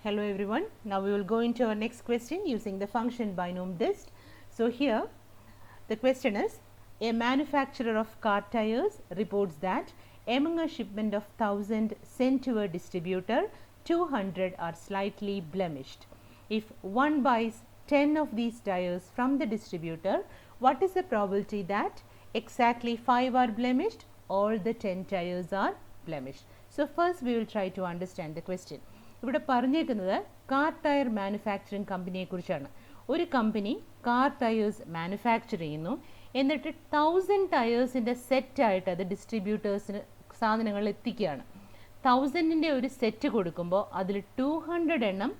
Hello everyone. Now we will go into our next question using the function binomial dist. So here the question is, a manufacturer of car tires reports that among a shipment of 1000 sent to a distributor, 200 are slightly blemished. If one buys 10 of these tires from the distributor, what is the probability that exactly 5 are blemished or the 10 tires are blemished? So first we will try to understand the question. ഇവിടെ പറഞ്ഞേക്കുന്നത് car tyre manufacturing കമ്പനിയെക്കുറിച്ചാണ്. ഒരു company car tyres manufacture ചെയ്യുന്നു, എന്നിട്ട് 1000 ടയേഴ്സിൻ്റെ സെറ്റായിട്ട് അത് ഡിസ്ട്രിബ്യൂട്ടേഴ്സിന് സാധനങ്ങൾ എത്തിക്കുകയാണ്. 1000ൻ്റെ ഒരു സെറ്റ് കൊടുക്കുമ്പോൾ അതിൽ 200 എണ്ണം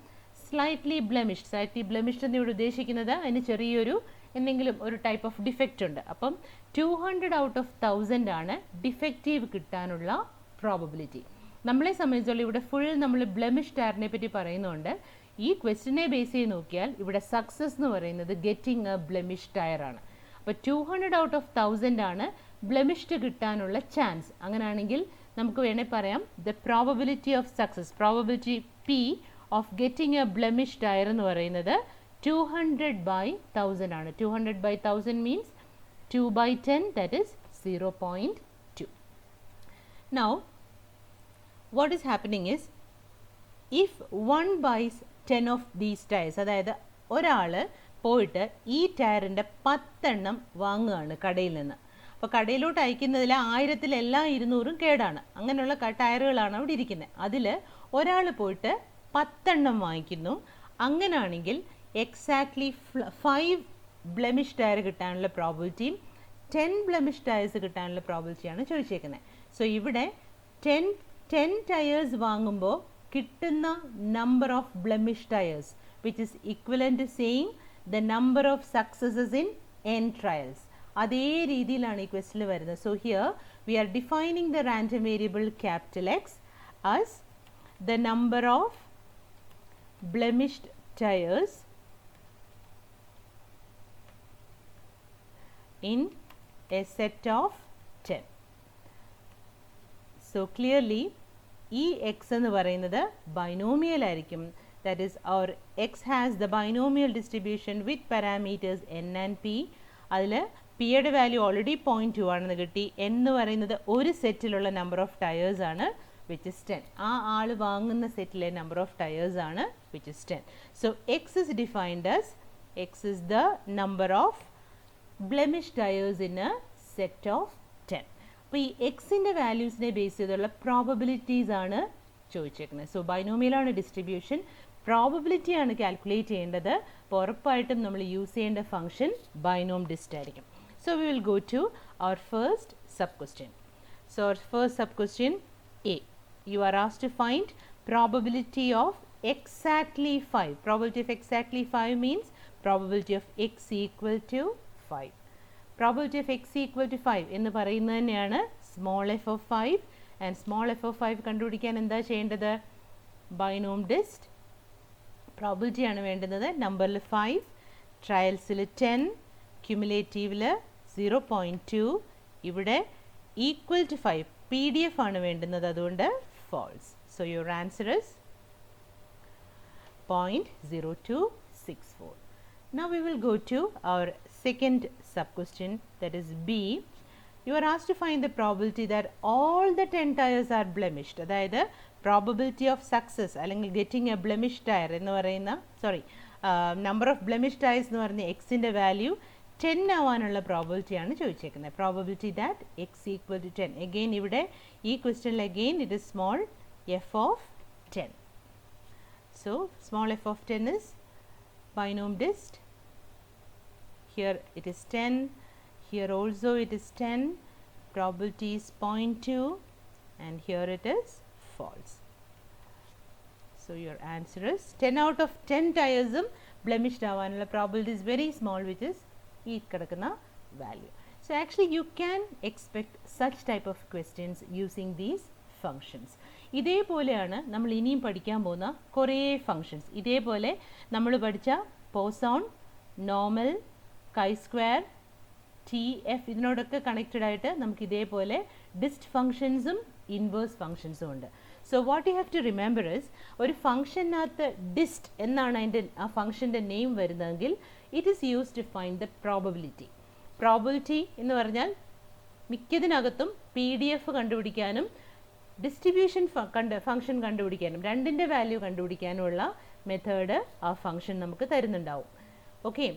സ്ലൈറ്റ്ലി ബ്ലെമിഷ്ഡ് എന്ന് ഇവിടെ ഉദ്ദേശിക്കുന്നത് അതിന് ചെറിയൊരു എന്തെങ്കിലും ഒരു ടൈപ്പ് ഓഫ് ഡിഫക്റ്റ് ഉണ്ട്. അപ്പം 200 ഔട്ട് ഓഫ് 1000 ആണ് ഡിഫക്റ്റീവ് കിട്ടാനുള്ള പ്രോബബിലിറ്റി. നമ്മളെ സംബന്ധിച്ചുള്ള ഇവിടെ ഫുൾ നമ്മൾ ബ്ലെമിഷ് ടയറിനെ പറ്റി പറയുന്നുണ്ട്. ഈ ക്വസ്റ്റിനെ ബേസ് ചെയ്ത് നോക്കിയാൽ ഇവിടെ സക്സസ് എന്ന് പറയുന്നത് ഗെറ്റിംഗ് എ ബ്ലെമിഷ് ടയർ ആണ്. അപ്പോൾ 200 ഔട്ട് ഓഫ് 1000 ആണ് ബ്ലെമിഷ്ഡ് കിട്ടാനുള്ള ചാൻസ്. അങ്ങനെയാണെങ്കിൽ നമുക്ക് വേണേൽ പറയാം the probability of success, probability P of getting a blemish tyre എന്ന് പറയുന്നത് 200/1000 ആണ്. 200/1000 means 2/10, that is 0.2. Now what is happening is, if one buys 10 of these tires, അതായത് ഒരാൾ പോയിട്ട് ഈ ടയറിൻ്റെ 10 എണ്ണം വാങ്ങുകയാണ് കടയിൽ നിന്ന്. അപ്പോൾ കടയിലോട്ട് അയക്കുന്നതിൽ 1000-ൽ എല്ലാ 200ഉം കേടാണ്. അങ്ങനെയുള്ള ടയറുകളാണ് അവിടെ ഇരിക്കുന്നത്. അതിൽ ഒരാൾ പോയിട്ട് 10 എണ്ണം വാങ്ങിക്കുന്നു. അങ്ങനെയാണെങ്കിൽ എക്സാക്ട്ലി 5 ബ്ലെമിഷ് ടയർ കിട്ടാനുള്ള പ്രോബിലിറ്റിയും 10 ബ്ലെമിഷ് ടയേഴ്സ് കിട്ടാനുള്ള പ്രോബിലിറ്റിയാണ് ചോദിച്ചേക്കുന്നത്. സോ ഇവിടെ 10 ടയേഴ്സ് വാങ്ങുമ്പോൾ കിട്ടുന്ന number of blemish tyres which is equivalent to saying the number of successes in n trials. അതേ രീതിയിലാണ് ഈ ക്വസ്റ്റിൽ വരുന്നത്. So here we are defining the random variable capital X as the number of blemished tyres in a set of 10. So clearly ഈ x എന്ന് പറയുന്നത് binomial ആയിരിക്കും. That is our X has the binomial distribution with parameters n and p. അതിൽ പിയുടെ value already 0.2 ആണെന്ന് കിട്ടി. എന്ന് പറയുന്നത് ഒരു സെറ്റിലുള്ള നമ്പർ ഓഫ് ടയേഴ്സ് ആണ് വിച്ച് ഇസ് 10. ആ ആൾ വാങ്ങുന്ന സെറ്റിലെ നമ്പർ ഓഫ് ടയേഴ്സ് ആണ് which is 10. So X is defined as X is the number of blemish tyres in A set of 10. അപ്പോൾ ഈ എക്സിൻ്റെ വാല്യൂസിനെ ബേസ് ചെയ്തുള്ള പ്രോബബിലിറ്റീസ് ആണ് ചോദിച്ചേക്കുന്നത്. സോ ബൈനോമിയലാണ് ഡിസ്ട്രിബ്യൂഷൻ, പ്രോബബിലിറ്റിയാണ് കാൽക്കുലേറ്റ് ചെയ്യേണ്ടത്. അപ്പോൾ ഉറപ്പായിട്ടും നമ്മൾ യൂസ് ചെയ്യേണ്ട ഫംഗ്ഷൻ ബൈനോം ഡിസ്റ്റ് ആയിരിക്കും. So we will go to our first sub question. So our first sub question A, you are asked to find probability of exactly 5. Probability of exactly 5 means probability of x equal to 5. Probability of x equal to 5 എന്ന് പറയുന്നത് തന്നെയാണ് small F of 5. And small F of 5 കണ്ടുപിടിക്കാൻ എന്താ ചെയ്യേണ്ടത്? ബൈനോം ഡിസ്റ്റ് probability ആണ് വേണ്ടുന്നത്. നമ്പറിൽ 5, ട്രയൽസിൽ 10, ക്യുമുലേറ്റീവിൽ 0.2, ഇവിടെ ഈക്വൽ ടു 5, PDF ആണ് വേണ്ടുന്നത്, അതുകൊണ്ട് false. So your answer is 0.0264. Now we will go to our second sub question, that is B. You are asked to find the probability that all the 10 tires are blemished. അതായത് probability of success അല്ലെങ്കിൽ getting a blemish tire എന്ന് പറയുന്ന number of blemish tires എന്ന് പറയുന്ന എക്സിൻ്റെ value 10 ആവാനുള്ള probability ആണ് ചോദിച്ചേക്കുന്നത്. Probability that X equal to 10. Again ഇവിടെ ഈ ക്വസ്റ്റ്യനിൽ again it is small F of 10. So small f of 10 is binom dist. Here it is 10, here also it is 10, probability is 0.2, and here it is false. So your answer is 10 out of 10 tires blemished avanula probability is very small, which is ee kadakuna value. So actually you can expect such type of questions using these functions. ഇതേപോലെയാണ് നമ്മൾ ഇനിയും പഠിക്കാൻ പോകുന്ന കുറേ functions. ഇതേപോലെ നമ്മൾ പഠിച്ച Poisson, normal, chi square, T F, ഇതിനോടൊക്കെ കണക്റ്റഡ് ആയിട്ട് നമുക്ക് ഇതേപോലെ ഡിസ്റ്റ് ഫങ്ഷൻസും ഇൻവേഴ്സ് ഫങ്ഷൻസും ഉണ്ട്. So what you have to remember is ഒരു ഫംഗ്ഷനകത്ത് ഡിസ്റ്റ് എന്നാണ് അതിൻ്റെ ആ ഫംഗ്ഷൻ്റെ നെയിം വരുന്നതെങ്കിൽ it is use to find the probability. Probability എന്ന് പറഞ്ഞാൽ മിക്കതിനകത്തും PDF കണ്ടുപിടിക്കാനും ഡിസ്ട്രിബ്യൂഷൻ ഫംഗ്ഷൻ കണ്ടുപിടിക്കാനും രണ്ടിൻ്റെ വാല്യൂ കണ്ടുപിടിക്കാനുമുള്ള മെത്തേഡ് ആ ഫംഗ്ഷൻ നമുക്ക് തരുന്നുണ്ടാവും. ഓക്കെ,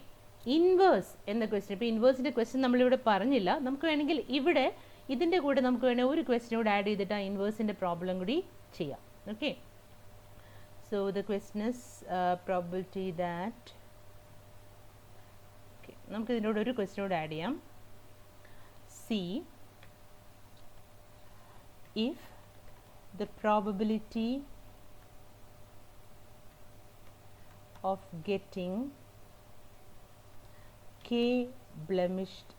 ഇൻവേഴ്സ് എന്ന ക്വസ്റ്റ്യൻ, ഇപ്പോൾ ഇൻവേഴ്സിൻ്റെ ക്വസ്റ്റ്യൻ നമ്മളിവിടെ പറഞ്ഞില്ല. നമുക്ക് വേണമെങ്കിൽ ഇവിടെ ഇതിൻ്റെ കൂടെ നമുക്ക് വേണമെങ്കിൽ ഒരു ക്വസ്റ്റ്യൻ കൂടെ ആഡ് ചെയ്തിട്ട് ആ ഇൻവേഴ്സിൻ്റെ പ്രോബ്ലം കൂടി ചെയ്യാം. Okay, so the question is probability that, okay നമുക്ക് ഇതിൻ്റെ കൂടെ ഒരു ക്വസ്റ്റ്യൻ കൂടെ ആഡ് ചെയ്യാം. C if the probability of getting K blemished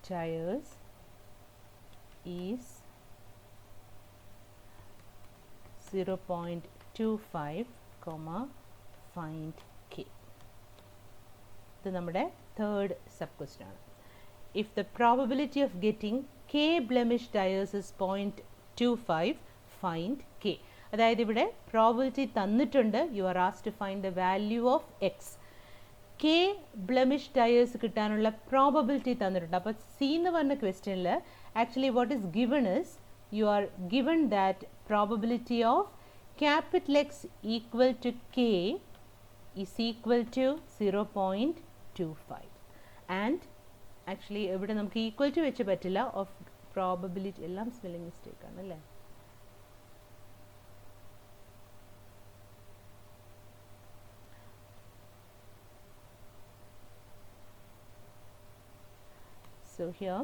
tires is 0.25, find K. ഇത് നമ്മുടെ തേർഡ് സബ് ക്വസ്റ്റ്യൻ ആണ്. If the probability of getting K blemished tires is 0.25, find K. അതായത് ഇവിടെ പ്രോബിലിറ്റി തന്നിട്ടുണ്ട്, you are asked to find the value of X. K blemished tires കിട്ടാനുള്ള probability തന്നിട്ടുണ്ട്. അപ്പോൾ C എന്ന് പറഞ്ഞ ക്വസ്റ്റ്യനിൽ actually what is given is you are given that probability of capital X equal to K is equal to 0.25 and actually ഇവിടെ നമുക്ക് equal to വെച്ച് പറ്റില്ല, ഓഫ് പ്രോബബിലിറ്റി എല്ലാം സ്പെല്ലിംഗ് മിസ്റ്റേക്ക് ആണ് അല്ലേ. So here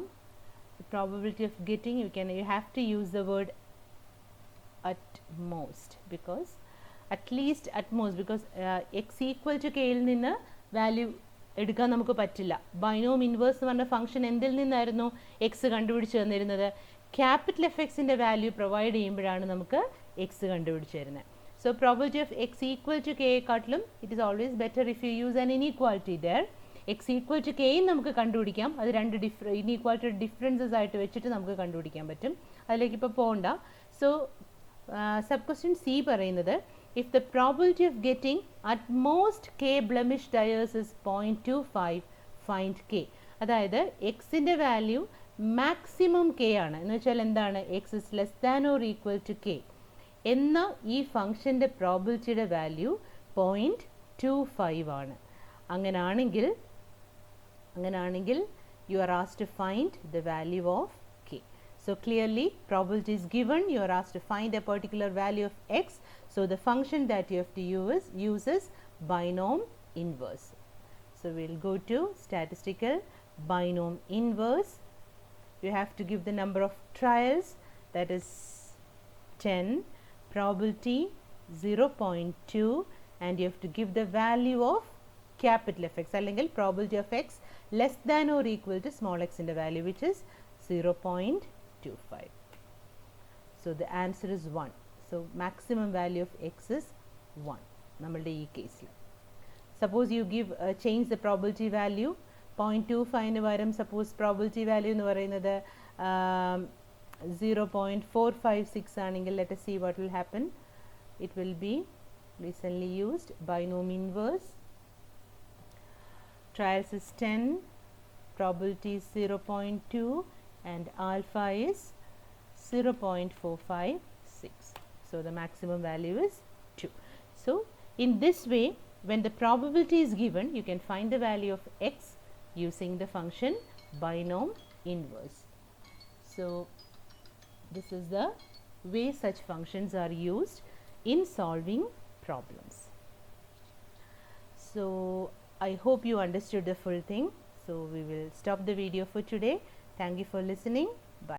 the probability of getting, you have to use the word at most, because at least at most, because x equal to k യിൽ നിന്ന് value എടുക്കാൻ നമുക്ക് പറ്റില്ല. ബൈനോം ഇൻവേഴ്സ് എന്ന് പറഞ്ഞ ഫംഗ്ഷൻ എന്തിൽ നിന്നായിരുന്നു എക്സ് കണ്ടുപിടിച്ച് തന്നിരുന്നത്? ക്യാപിറ്റൽ എഫ് എക്സിൻ്റെ വാല്യൂ പ്രൊവൈഡ് ചെയ്യുമ്പോഴാണ് നമുക്ക് എക്സ് കണ്ടുപിടിച്ച് തരുന്നത്. So probability of X equal to കെയെക്കാട്ടിലും it is always better if you use an inequality there. X equal to കെയും നമുക്ക് കണ്ടുപിടിക്കാം, അത് രണ്ട് ഇനീക്വാലിറ്റി ഡിഫറൻസസ് ആയിട്ട് വെച്ചിട്ട് നമുക്ക് കണ്ടുപിടിക്കാൻ പറ്റും. അതിലേക്ക് ഇപ്പോൾ പോകണ്ട. സോ സബ് ക്വസ്റ്റ്യൻ സി പറയുന്നത് if the probability of getting at most K blemished tires is 0.25, find K. അതായത് എക്സിൻ്റെ വാല്യൂ മാക്സിമം K ആണ്. എന്ന് വെച്ചാൽ എന്താണ്? X is less than or equal to K എന്ന ഈ ഫംഗ്ഷൻ്റെ പ്രോബിലിറ്റിയുടെ വാല്യൂ 0.25 ആണ്. അങ്ങനാണെങ്കിൽ you are asked to find the value of K. So clearly probability is given, you are asked to find a particular value of x. So the function that you have to use is binomial inverse. So we will go to statistical binomial inverse. You have to give the number of trials, that is 10, probability 0.2, and you have to give the value of capital F x, അല്ലെങ്കിൽ probability of x less than or equal to small x in the value, which is 0.25. So the answer is 1. So maximum value of x is 1 നമ്മളുടെ ഈ കേസിൽ. Suppose you change the probability value 0.25 ന് പകരം suppose probability value എന്ന് പറയുന്നത് 0.456 ആണെങ്കിൽ, let us see what will happen. It will be recently used binomial inverse. Trials is 10, probability is 0.2 and alpha is 0.456. So the maximum value is 2. So in this way, when the probability is given, you can find the value of x using the function binomial inverse. So this is the way such functions are used in solving problems. So I hope you understood the full thing. So we will stop the video for today. Thank you for listening.